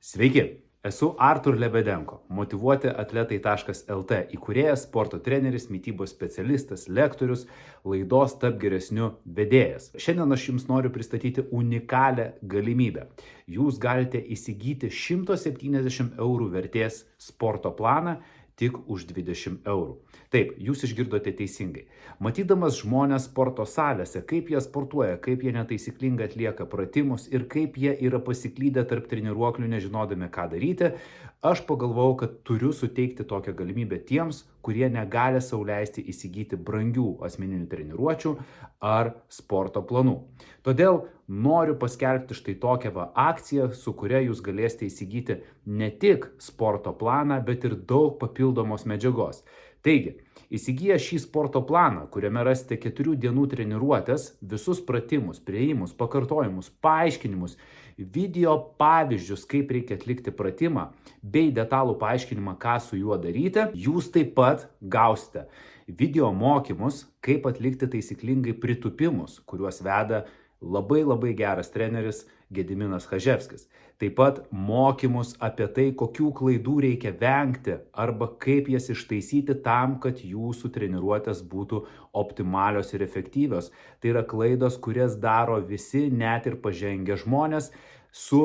Sveiki, esu Artur Lebedenko, motyvuotiatletai.lt įkūrėjas, sporto treneris, mitybos specialistas, lektorius, laidos Tapk geresniu vedėjas. Šiandien aš jums noriu pristatyti unikalią galimybę. Jūs galite įsigyti 170 eurų vertės sporto planą tik už 20 eurų. Taip, jūs išgirdote teisingai. Matydamas žmonės sporto salėse, kaip jie sportuoja, kaip jie netaisyklingai atlieka pratimus ir kaip jie yra pasiklydę tarp treniruoklių, nežinodami ką daryti, aš pagalvojau, kad turiu suteikti tokią galimybę tiems, kurie negali sau leisti įsigyti brangių asmeninių treniruočių ar sporto planų. Todėl noriu paskelbti štai tokią akciją, su kuria jūs galėsite įsigyti ne tik sporto planą, bet ir daug papildomos medžiagos. Taigi, įsigiję šį sporto planą, kuriame rasite 4 dienų treniruotės, visus pratimus, priėjimus, pakartojimus, paaiškinimus, video pavyzdžius, kaip reikia atlikti pratimą, bei detalų paaiškinimą, ką su juo daryti, jūs taip pat gausite video mokymus, kaip atlikti taisyklingai pritupimus, kuriuos veda labai geras treneris Gediminas Chaževskis. Taip pat mokymus apie tai, kokių klaidų reikia vengti arba kaip jas ištaisyti tam, kad jūsų treniruotės būtų optimalios ir efektyvios. Tai yra klaidos, kurias daro visi, net ir pažengę žmonės su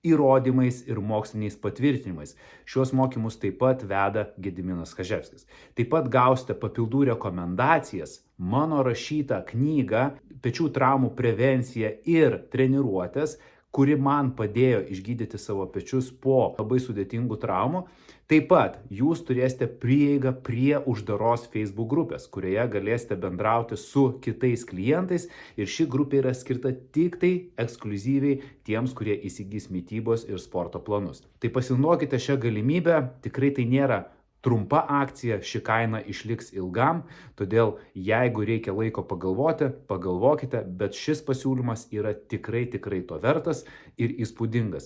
įrodymais ir moksliniais patvirtinimais. Šiuos mokymus taip pat veda Gediminas Chaževskis. Taip pat gausite papildų rekomendacijas, mano rašytą knygą Pečių traumų prevencija ir treniruotės, kuri man padėjo išgydyti savo pečius po labai sudėtingų traumų. Taip pat jūs turėsite prieigą prie uždaros Facebook grupės, kurioje galėsite bendrauti su kitais klientais ir ši grupė yra skirta tik tai ekskliuzyviai tiems, kurie įsigys mitybos ir sporto planus. Tai pasinaudokite šią galimybę, tikrai tai nėra trumpa akcija, ši kaina išliks ilgam, todėl jeigu reikia laiko pagalvoti, pagalvokite, bet šis pasiūlymas yra tikrai to vertas ir įspūdingas.